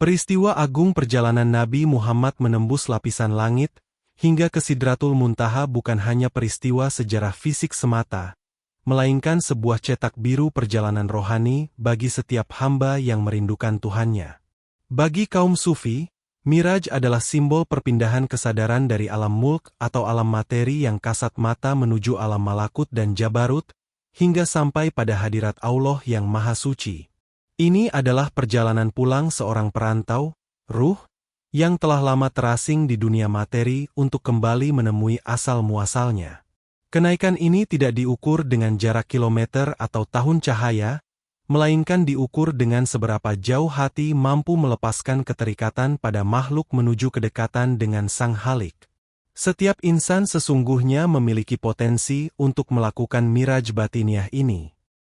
Peristiwa agung perjalanan Nabi Muhammad menembus lapisan langit, hingga ke Sidratul Muntaha bukan hanya peristiwa sejarah fisik semata, melainkan sebuah cetak biru perjalanan rohani bagi setiap hamba yang merindukan Tuhannya. Bagi kaum Sufi, Miraj adalah simbol perpindahan kesadaran dari alam mulk atau alam materi yang kasat mata menuju alam malakut dan jabarut, hingga sampai pada hadirat Allah yang Maha Suci. Ini adalah perjalanan pulang seorang perantau, ruh, yang telah lama terasing di dunia materi untuk kembali menemui asal-muasalnya. Kenaikan ini tidak diukur dengan jarak kilometer atau tahun cahaya, melainkan diukur dengan seberapa jauh hati mampu melepaskan keterikatan pada makhluk menuju kedekatan dengan Sang Khalik. Setiap insan sesungguhnya memiliki potensi untuk melakukan miraj batiniah ini.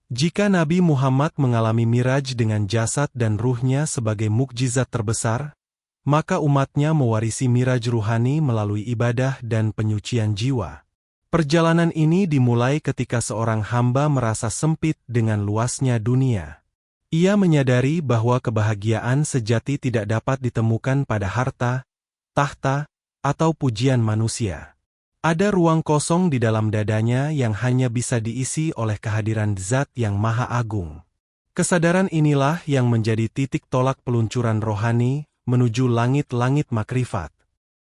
Jika Nabi Muhammad mengalami miraj dengan jasad dan ruhnya sebagai mukjizat terbesar, maka umatnya mewarisi miraj ruhani melalui ibadah dan penyucian jiwa. Perjalanan ini dimulai ketika seorang hamba merasa sempit dengan luasnya dunia. Ia menyadari bahwa kebahagiaan sejati tidak dapat ditemukan pada harta, tahta, atau pujian manusia. Ada ruang kosong di dalam dadanya yang hanya bisa diisi oleh kehadiran Zat yang Maha Agung. Kesadaran inilah yang menjadi titik tolak peluncuran rohani menuju langit-langit makrifat.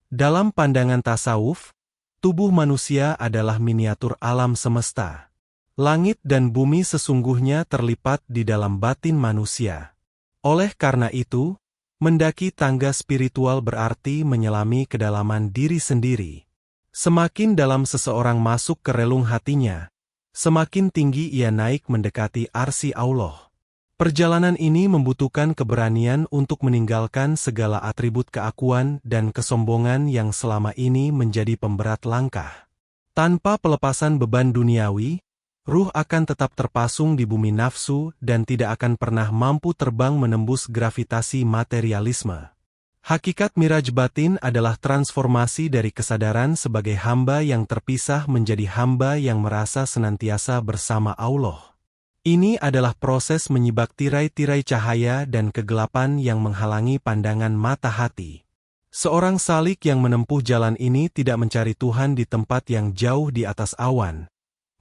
Dalam pandangan tasawuf, tubuh manusia adalah miniatur alam semesta. Langit dan bumi sesungguhnya terlipat di dalam batin manusia. Oleh karena itu, mendaki tangga spiritual berarti menyelami kedalaman diri sendiri. Semakin dalam seseorang masuk ke relung hatinya, semakin tinggi ia naik mendekati arsy Allah. Perjalanan ini membutuhkan keberanian untuk meninggalkan segala atribut keakuan dan kesombongan yang selama ini menjadi pemberat langkah. Tanpa pelepasan beban duniawi, ruh akan tetap terpasung di bumi nafsu dan tidak akan pernah mampu terbang menembus gravitasi materialisme. Hakikat miraj batin adalah transformasi dari kesadaran sebagai hamba yang terpisah menjadi hamba yang merasa senantiasa bersama Allah. Ini adalah proses menyibak tirai-tirai cahaya dan kegelapan yang menghalangi pandangan mata hati. Seorang salik yang menempuh jalan ini tidak mencari Tuhan di tempat yang jauh di atas awan,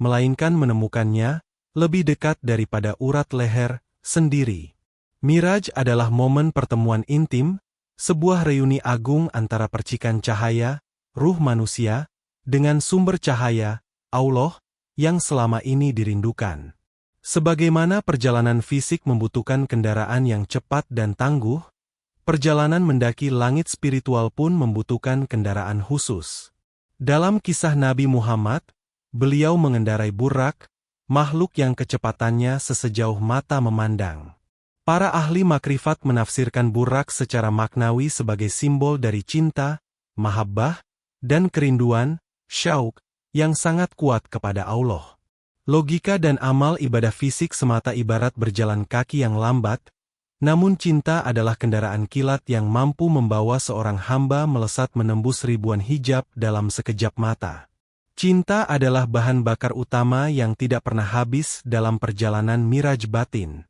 melainkan menemukannya lebih dekat daripada urat leher sendiri. Miraj adalah momen pertemuan intim, sebuah reuni agung antara percikan cahaya, ruh manusia, dengan sumber cahaya, Allah, yang selama ini dirindukan. Sebagaimana perjalanan fisik membutuhkan kendaraan yang cepat dan tangguh, perjalanan mendaki langit spiritual pun membutuhkan kendaraan khusus. Dalam kisah Nabi Muhammad, beliau mengendarai burak, makhluk yang kecepatannya sesejauh mata memandang. Para ahli makrifat menafsirkan burak secara maknawi sebagai simbol dari cinta, mahabbah, dan kerinduan, syauq, yang sangat kuat kepada Allah. Logika dan amal ibadah fisik semata ibarat berjalan kaki yang lambat, namun cinta adalah kendaraan kilat yang mampu membawa seorang hamba melesat menembus ribuan hijab dalam sekejap mata. Cinta adalah bahan bakar utama yang tidak pernah habis dalam perjalanan miraj batin.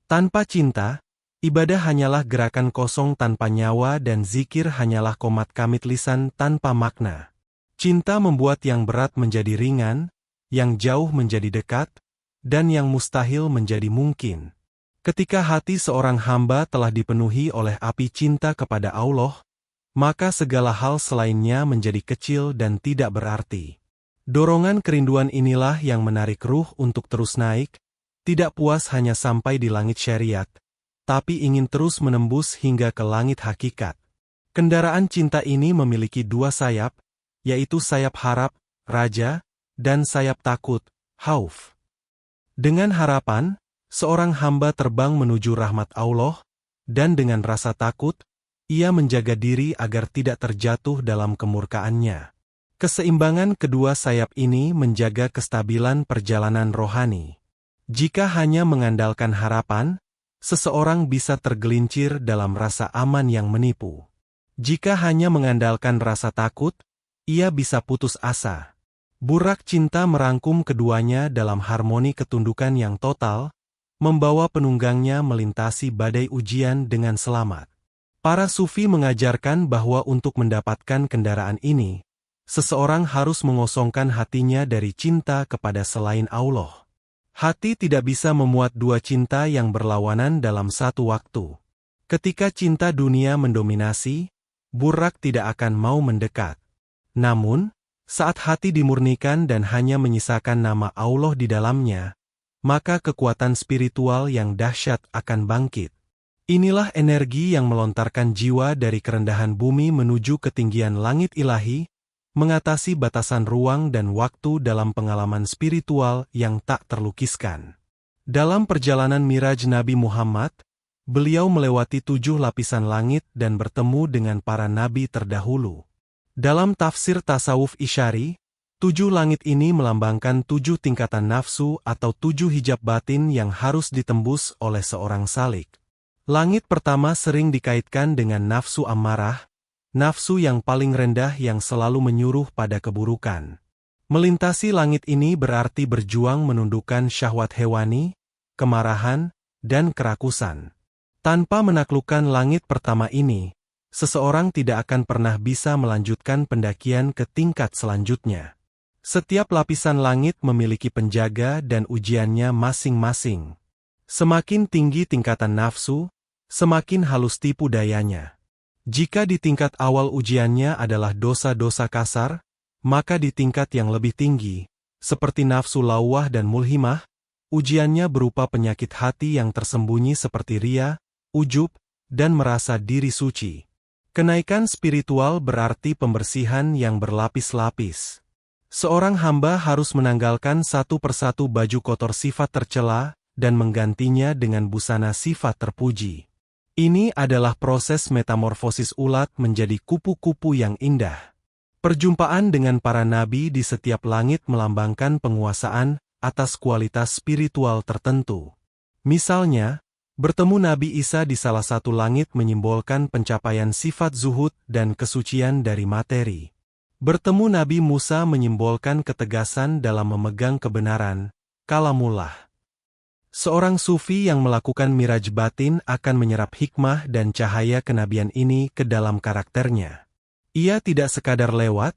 Tanpa cinta, ibadah hanyalah gerakan kosong tanpa nyawa dan zikir hanyalah komat kamit lisan tanpa makna. Cinta membuat yang berat menjadi ringan, yang jauh menjadi dekat, dan yang mustahil menjadi mungkin. Ketika hati seorang hamba telah dipenuhi oleh api cinta kepada Allah, maka segala hal selainnya menjadi kecil dan tidak berarti. Dorongan kerinduan inilah yang menarik ruh untuk terus naik, tidak puas hanya sampai di langit syariat, tapi ingin terus menembus hingga ke langit hakikat. Kendaraan cinta ini memiliki dua sayap, yaitu sayap harap, raja, dan sayap takut, khauf. Dengan harapan, seorang hamba terbang menuju rahmat Allah, dan dengan rasa takut, ia menjaga diri agar tidak terjatuh dalam kemurkaannya. Keseimbangan kedua sayap ini menjaga kestabilan perjalanan rohani. Jika hanya mengandalkan harapan, seseorang bisa tergelincir dalam rasa aman yang menipu. Jika hanya mengandalkan rasa takut, ia bisa putus asa. Burak cinta merangkum keduanya dalam harmoni ketundukan yang total, membawa penunggangnya melintasi badai ujian dengan selamat. Para sufi mengajarkan bahwa untuk mendapatkan kendaraan ini, seseorang harus mengosongkan hatinya dari cinta kepada selain Allah. Hati tidak bisa memuat dua cinta yang berlawanan dalam satu waktu. Ketika cinta dunia mendominasi, burak tidak akan mau mendekat. Namun, saat hati dimurnikan dan hanya menyisakan nama Allah di dalamnya, maka kekuatan spiritual yang dahsyat akan bangkit. Inilah energi yang melontarkan jiwa dari kerendahan bumi menuju ketinggian langit ilahi, mengatasi batasan ruang dan waktu dalam pengalaman spiritual yang tak terlukiskan. Dalam perjalanan Miraj Nabi Muhammad, beliau melewati 7 lapisan langit dan bertemu dengan para nabi terdahulu. Dalam tafsir tasawuf Isyari, 7 langit ini melambangkan 7 tingkatan nafsu atau 7 hijab batin yang harus ditembus oleh seorang salik. Langit pertama sering dikaitkan dengan nafsu amarah, nafsu yang paling rendah yang selalu menyuruh pada keburukan. Melintasi langit ini berarti berjuang menundukkan syahwat hewani, kemarahan, dan kerakusan. Tanpa menaklukkan langit pertama ini, seseorang tidak akan pernah bisa melanjutkan pendakian ke tingkat selanjutnya. Setiap lapisan langit memiliki penjaga dan ujiannya masing-masing. Semakin tinggi tingkatan nafsu, semakin halus tipu dayanya. Jika di tingkat awal ujiannya adalah dosa-dosa kasar, maka di tingkat yang lebih tinggi, seperti nafsu lawah dan mulhimah, ujiannya berupa penyakit hati yang tersembunyi seperti ria, ujub, dan merasa diri suci. Kenaikan spiritual berarti pembersihan yang berlapis-lapis. Seorang hamba harus menanggalkan satu persatu baju kotor sifat tercela dan menggantinya dengan busana sifat terpuji. Ini adalah proses metamorfosis ulat menjadi kupu-kupu yang indah. Perjumpaan dengan para nabi di setiap langit melambangkan penguasaan atas kualitas spiritual tertentu. Misalnya, bertemu Nabi Isa di salah satu langit menyimbolkan pencapaian sifat zuhud dan kesucian dari materi. Bertemu Nabi Musa menyimbolkan ketegasan dalam memegang kebenaran, kalamullah. Seorang sufi yang melakukan miraj batin akan menyerap hikmah dan cahaya kenabian ini ke dalam karakternya. Ia tidak sekadar lewat,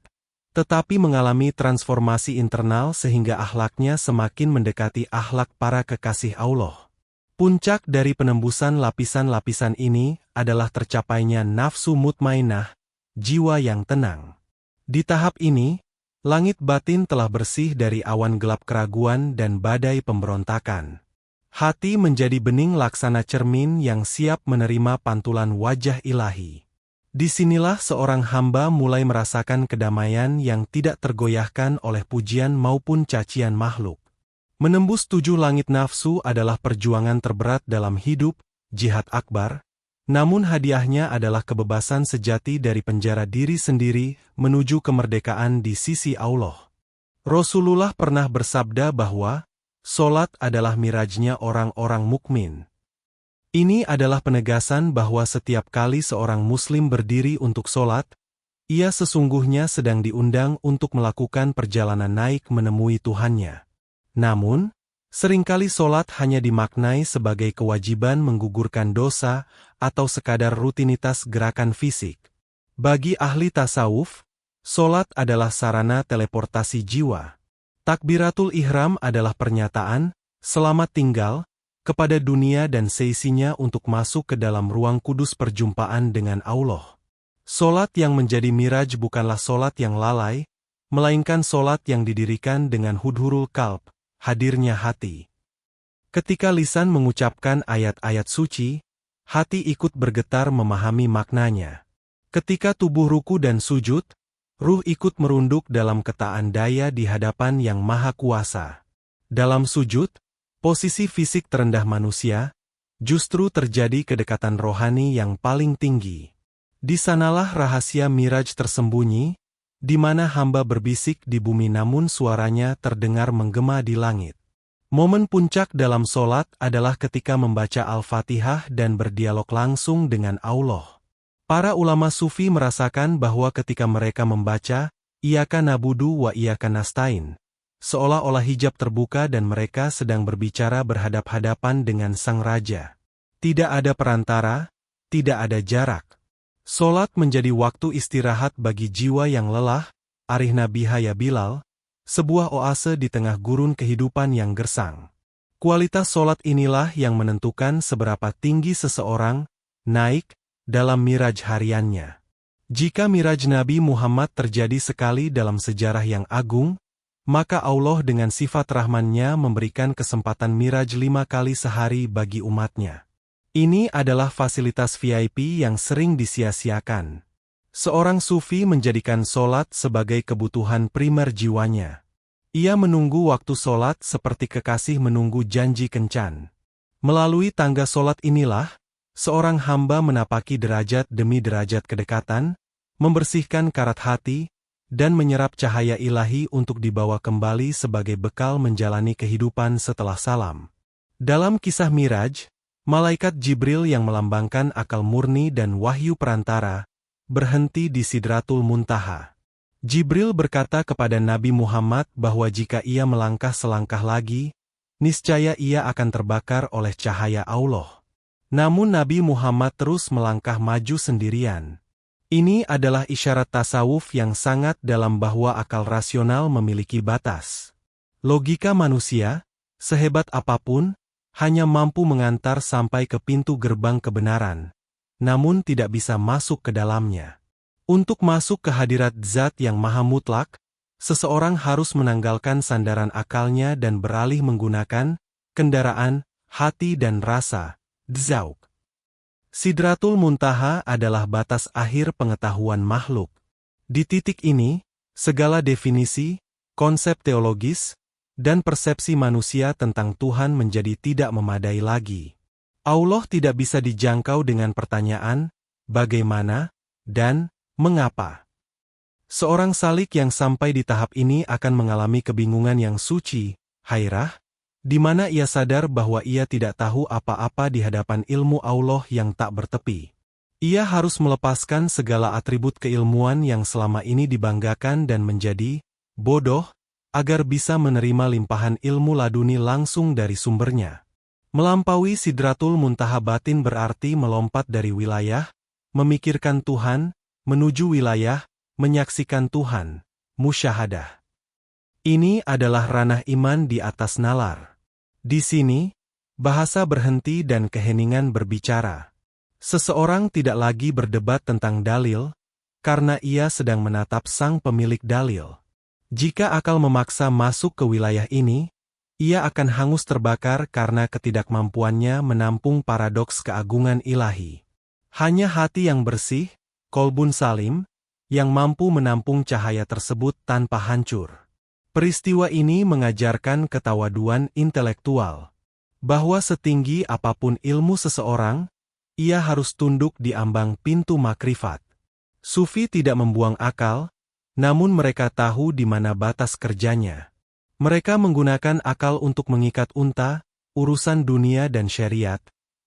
tetapi mengalami transformasi internal sehingga akhlaknya semakin mendekati akhlak para kekasih Allah. Puncak dari penembusan lapisan-lapisan ini adalah tercapainya nafsu mutmainah, jiwa yang tenang. Di tahap ini, langit batin telah bersih dari awan gelap keraguan dan badai pemberontakan. Hati menjadi bening laksana cermin yang siap menerima pantulan wajah ilahi. Disinilah seorang hamba mulai merasakan kedamaian yang tidak tergoyahkan oleh pujian maupun cacian makhluk. Menembus 7 langit nafsu adalah perjuangan terberat dalam hidup, jihad akbar, namun hadiahnya adalah kebebasan sejati dari penjara diri sendiri menuju kemerdekaan di sisi Allah. Rasulullah pernah bersabda bahwa solat adalah mirajnya orang-orang mukmin. Ini adalah penegasan bahwa setiap kali seorang muslim berdiri untuk solat, ia sesungguhnya sedang diundang untuk melakukan perjalanan naik menemui Tuhannya. Namun, seringkali solat hanya dimaknai sebagai kewajiban menggugurkan dosa atau sekadar rutinitas gerakan fisik. Bagi ahli tasawuf, solat adalah sarana teleportasi jiwa. Takbiratul ihram adalah pernyataan, selamat tinggal, kepada dunia dan seisinya untuk masuk ke dalam ruang kudus perjumpaan dengan Allah. Solat yang menjadi miraj bukanlah solat yang lalai, melainkan solat yang didirikan dengan hudhurul qalb, hadirnya hati. Ketika lisan mengucapkan ayat-ayat suci, hati ikut bergetar memahami maknanya. Ketika tubuh ruku dan sujud, ruh ikut merunduk dalam ketaan daya di hadapan Yang Maha Kuasa. Dalam sujud, posisi fisik terendah manusia, justru terjadi kedekatan rohani yang paling tinggi. Di sanalah rahasia miraj tersembunyi, di mana hamba berbisik di bumi namun suaranya terdengar menggema di langit. Momen puncak dalam solat adalah ketika membaca Al-Fatihah dan berdialog langsung dengan Allah. Para ulama sufi merasakan bahwa ketika mereka membaca, Iyyaka na'budu wa iyyaka nasta'in, seolah-olah hijab terbuka dan mereka sedang berbicara berhadap-hadapan dengan Sang Raja. Tidak ada perantara, tidak ada jarak. Solat menjadi waktu istirahat bagi jiwa yang lelah, Arihna Bihaya Bilal, sebuah oase di tengah gurun kehidupan yang gersang. Kualitas solat inilah yang menentukan seberapa tinggi seseorang naik dalam miraj hariannya. Jika miraj Nabi Muhammad terjadi sekali dalam sejarah yang agung, maka Allah dengan sifat rahman-Nya memberikan kesempatan miraj 5 kali sehari bagi umatnya. Ini adalah fasilitas VIP yang sering disia-siakan. Seorang sufi menjadikan solat sebagai kebutuhan primer jiwanya. Ia menunggu waktu solat seperti kekasih menunggu janji kencan. Melalui tangga solat inilah, seorang hamba menapaki derajat demi derajat kedekatan, membersihkan karat hati, dan menyerap cahaya ilahi untuk dibawa kembali sebagai bekal menjalani kehidupan setelah salam. Dalam kisah Miraj, Malaikat Jibril yang melambangkan akal murni dan wahyu perantara, berhenti di Sidratul Muntaha. Jibril berkata kepada Nabi Muhammad bahwa jika ia melangkah selangkah lagi, niscaya ia akan terbakar oleh cahaya Allah. Namun Nabi Muhammad terus melangkah maju sendirian. Ini adalah isyarat tasawuf yang sangat dalam bahwa akal rasional memiliki batas. Logika manusia, sehebat apapun, hanya mampu mengantar sampai ke pintu gerbang kebenaran, namun tidak bisa masuk ke dalamnya. Untuk masuk ke hadirat Zat yang Maha Mutlak, seseorang harus menanggalkan sandaran akalnya dan beralih menggunakan kendaraan, hati dan rasa, dzauq. Sidratul Muntaha adalah batas akhir pengetahuan makhluk. Di titik ini, segala definisi, konsep teologis, dan persepsi manusia tentang Tuhan menjadi tidak memadai lagi. Allah tidak bisa dijangkau dengan pertanyaan, bagaimana, dan mengapa. Seorang salik yang sampai di tahap ini akan mengalami kebingungan yang suci, hairah, di mana ia sadar bahwa ia tidak tahu apa-apa di hadapan ilmu Allah yang tak bertepi. Ia harus melepaskan segala atribut keilmuan yang selama ini dibanggakan dan menjadi bodoh, agar bisa menerima limpahan ilmu laduni langsung dari sumbernya. Melampaui Sidratul Muntaha batin berarti melompat dari wilayah, memikirkan Tuhan, menuju wilayah, menyaksikan Tuhan, musyahadah. Ini adalah ranah iman di atas nalar. Di sini, bahasa berhenti dan keheningan berbicara. Seseorang tidak lagi berdebat tentang dalil, karena ia sedang menatap sang pemilik dalil. Jika akal memaksa masuk ke wilayah ini, ia akan hangus terbakar karena ketidakmampuannya menampung paradoks keagungan ilahi. Hanya hati yang bersih, kolbun salim, yang mampu menampung cahaya tersebut tanpa hancur. Peristiwa ini mengajarkan ketawaduan intelektual, bahwa setinggi apapun ilmu seseorang, ia harus tunduk di ambang pintu makrifat. Sufi tidak membuang akal, namun mereka tahu di mana batas kerjanya. Mereka menggunakan akal untuk mengikat unta, urusan dunia dan syariat,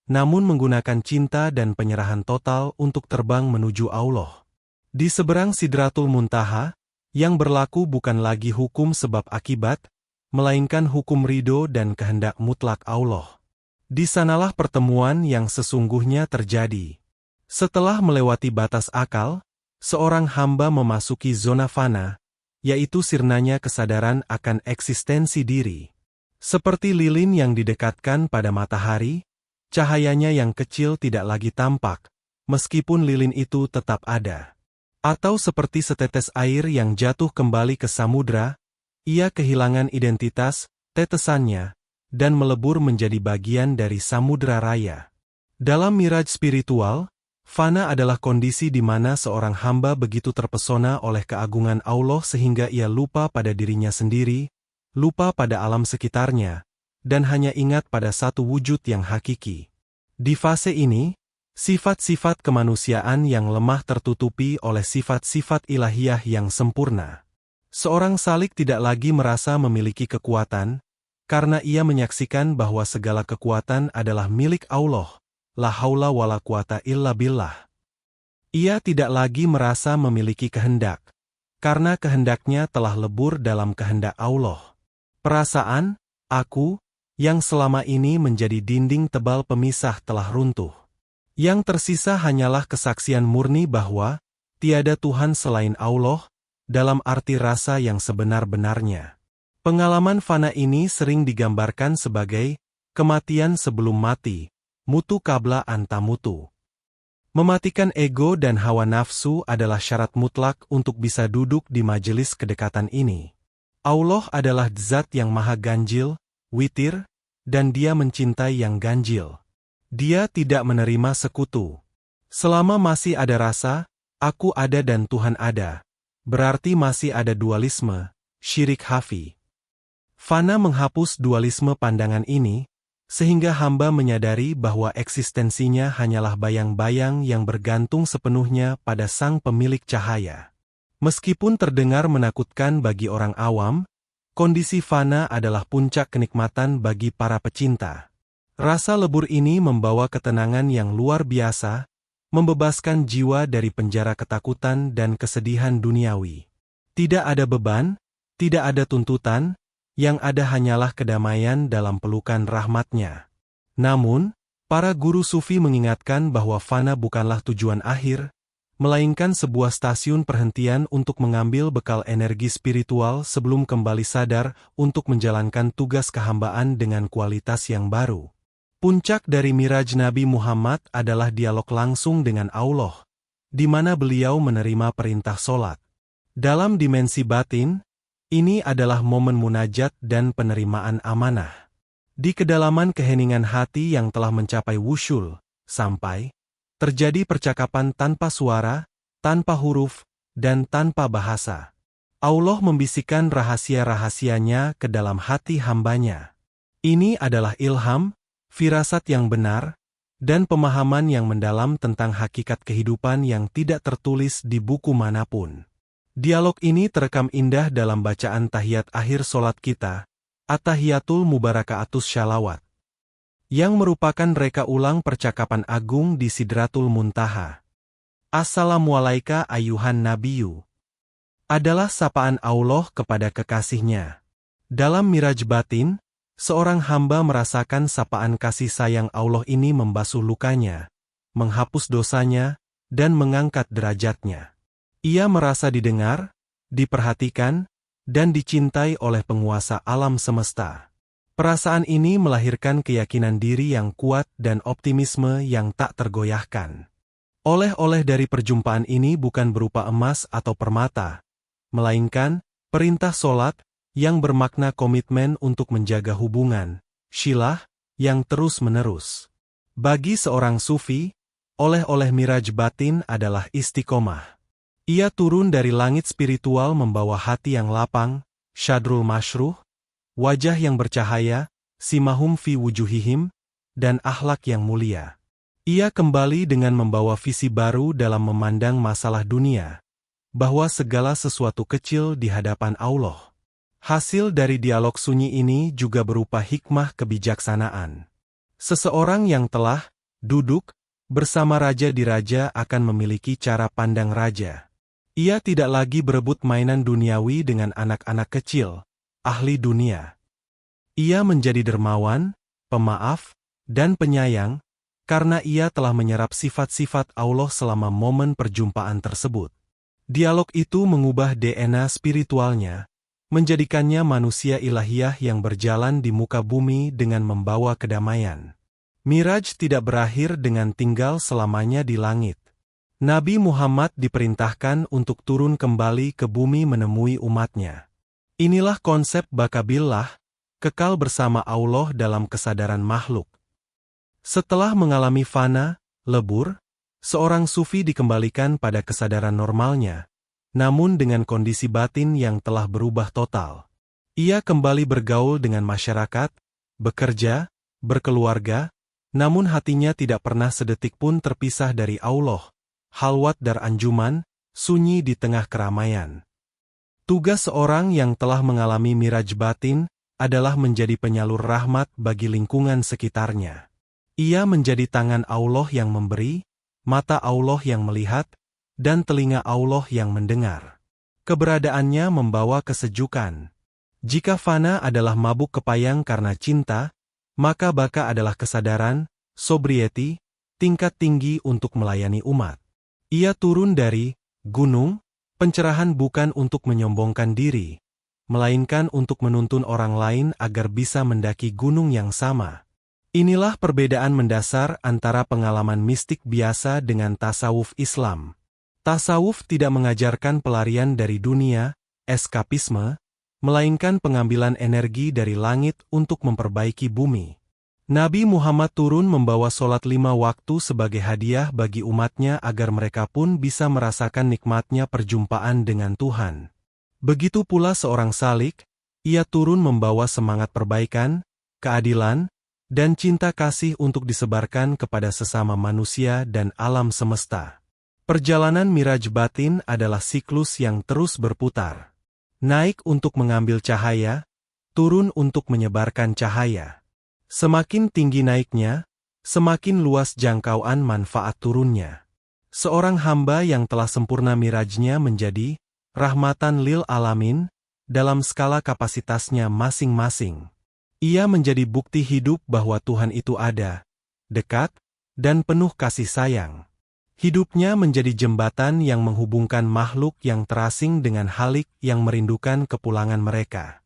namun menggunakan cinta dan penyerahan total untuk terbang menuju Allah. Di seberang Sidratul Muntaha, yang berlaku bukan lagi hukum sebab akibat, melainkan hukum ridho dan kehendak mutlak Allah. Di sanalah pertemuan yang sesungguhnya terjadi. Setelah melewati batas akal, seorang hamba memasuki zona fana, yaitu sirnanya kesadaran akan eksistensi diri. Seperti lilin yang didekatkan pada matahari, cahayanya yang kecil tidak lagi tampak, meskipun lilin itu tetap ada. Atau seperti setetes air yang jatuh kembali ke samudra, ia kehilangan identitas, tetesannya, dan melebur menjadi bagian dari samudra raya. Dalam miraj spiritual, fana adalah kondisi di mana seorang hamba begitu terpesona oleh keagungan Allah sehingga ia lupa pada dirinya sendiri, lupa pada alam sekitarnya, dan hanya ingat pada satu wujud yang hakiki. Di fase ini, sifat-sifat kemanusiaan yang lemah tertutupi oleh sifat-sifat ilahiyah yang sempurna. Seorang salik tidak lagi merasa memiliki kekuatan, karena ia menyaksikan bahwa segala kekuatan adalah milik Allah. La haula wala quwata illa billah. Ia tidak lagi merasa memiliki kehendak, karena kehendaknya telah lebur dalam kehendak Allah. Perasaan, aku, yang selama ini menjadi dinding tebal pemisah telah runtuh. Yang tersisa hanyalah kesaksian murni bahwa tiada Tuhan selain Allah, dalam arti rasa yang sebenar-benarnya. Pengalaman fana ini sering digambarkan sebagai kematian sebelum mati, mutu qabla anta mutu. Mematikan ego dan hawa nafsu adalah syarat mutlak untuk bisa duduk di majelis kedekatan ini. Allah adalah zat yang maha ganjil, witir, dan Dia mencintai yang ganjil. Dia tidak menerima sekutu. Selama masih ada rasa, aku ada dan Tuhan ada, berarti masih ada dualisme, syirik hafi. Fana menghapus dualisme pandangan ini, sehingga hamba menyadari bahwa eksistensinya hanyalah bayang-bayang yang bergantung sepenuhnya pada Sang Pemilik cahaya. Meskipun terdengar menakutkan bagi orang awam, kondisi fana adalah puncak kenikmatan bagi para pecinta. Rasa lebur ini membawa ketenangan yang luar biasa, membebaskan jiwa dari penjara ketakutan dan kesedihan duniawi. Tidak ada beban, tidak ada tuntutan, yang ada hanyalah kedamaian dalam pelukan rahmat-Nya. Namun, para guru sufi mengingatkan bahwa fana bukanlah tujuan akhir, melainkan sebuah stasiun perhentian untuk mengambil bekal energi spiritual sebelum kembali sadar untuk menjalankan tugas kehambaan dengan kualitas yang baru. Puncak dari Miraj Nabi Muhammad adalah dialog langsung dengan Allah, di mana beliau menerima perintah sholat. Dalam dimensi batin, ini adalah momen munajat dan penerimaan amanah. Di kedalaman keheningan hati yang telah mencapai wusyul, sampai terjadi percakapan tanpa suara, tanpa huruf, dan tanpa bahasa. Allah membisikkan rahasia-rahasianya ke dalam hati hambanya. Ini adalah ilham, firasat yang benar, dan pemahaman yang mendalam tentang hakikat kehidupan yang tidak tertulis di buku manapun. Dialog ini terekam indah dalam bacaan tahiyat akhir solat kita, At-Tahiyatul Mubarakaatus Shalawat, yang merupakan reka ulang percakapan agung di Sidratul Muntaha. Assalamualaika ayuhan Nabiyu, adalah sapaan Allah kepada kekasihnya. Dalam miraj batin, seorang hamba merasakan sapaan kasih sayang Allah ini membasuh lukanya, menghapus dosanya, dan mengangkat derajatnya. Ia merasa didengar, diperhatikan, dan dicintai oleh penguasa alam semesta. Perasaan ini melahirkan keyakinan diri yang kuat dan optimisme yang tak tergoyahkan. Oleh-oleh dari perjumpaan ini bukan berupa emas atau permata, melainkan perintah solat yang bermakna komitmen untuk menjaga hubungan, shilah, yang terus-menerus. Bagi seorang sufi, oleh-oleh miraj batin adalah istiqomah. Ia turun dari langit spiritual membawa hati yang lapang, syadrul masyruh, wajah yang bercahaya, simahum fi wujuhihim, dan akhlak yang mulia. Ia kembali dengan membawa visi baru dalam memandang masalah dunia, bahwa segala sesuatu kecil di hadapan Allah. Hasil dari dialog sunyi ini juga berupa hikmah kebijaksanaan. Seseorang yang telah duduk bersama raja di raja akan memiliki cara pandang raja. Ia tidak lagi berebut mainan duniawi dengan anak-anak kecil, ahli dunia. Ia menjadi dermawan, pemaaf, dan penyayang, karena ia telah menyerap sifat-sifat Allah selama momen perjumpaan tersebut. Dialog itu mengubah DNA spiritualnya, menjadikannya manusia ilahiyah yang berjalan di muka bumi dengan membawa kedamaian. Miraj tidak berakhir dengan tinggal selamanya di langit. Nabi Muhammad diperintahkan untuk turun kembali ke bumi menemui umatnya. Inilah konsep bakabillah, kekal bersama Allah dalam kesadaran makhluk. Setelah mengalami fana, lebur, seorang sufi dikembalikan pada kesadaran normalnya, namun dengan kondisi batin yang telah berubah total. Ia kembali bergaul dengan masyarakat, bekerja, berkeluarga, namun hatinya tidak pernah sedetik pun terpisah dari Allah. Halwat dar anjuman, sunyi di tengah keramaian. Tugas seorang yang telah mengalami miraj batin adalah menjadi penyalur rahmat bagi lingkungan sekitarnya. Ia menjadi tangan Allah yang memberi, mata Allah yang melihat, dan telinga Allah yang mendengar. Keberadaannya membawa kesejukan. Jika fana adalah mabuk kepayang karena cinta, maka baka adalah kesadaran, sobriety, tingkat tinggi untuk melayani umat. Ia turun dari gunung, pencerahan bukan untuk menyombongkan diri, melainkan untuk menuntun orang lain agar bisa mendaki gunung yang sama. Inilah perbedaan mendasar antara pengalaman mistik biasa dengan tasawuf Islam. Tasawuf tidak mengajarkan pelarian dari dunia, eskapisme, melainkan pengambilan energi dari langit untuk memperbaiki bumi. Nabi Muhammad turun membawa sholat 5 waktu sebagai hadiah bagi umatnya agar mereka pun bisa merasakan nikmatnya perjumpaan dengan Tuhan. Begitu pula seorang salik, ia turun membawa semangat perbaikan, keadilan, dan cinta kasih untuk disebarkan kepada sesama manusia dan alam semesta. Perjalanan Miraj batin adalah siklus yang terus berputar. Naik untuk mengambil cahaya, turun untuk menyebarkan cahaya. Semakin tinggi naiknya, semakin luas jangkauan manfaat turunnya. Seorang hamba yang telah sempurna mirajnya menjadi rahmatan lil alamin dalam skala kapasitasnya masing-masing. Ia menjadi bukti hidup bahwa Tuhan itu ada, dekat, dan penuh kasih sayang. Hidupnya menjadi jembatan yang menghubungkan makhluk yang terasing dengan halik yang merindukan kepulangan mereka.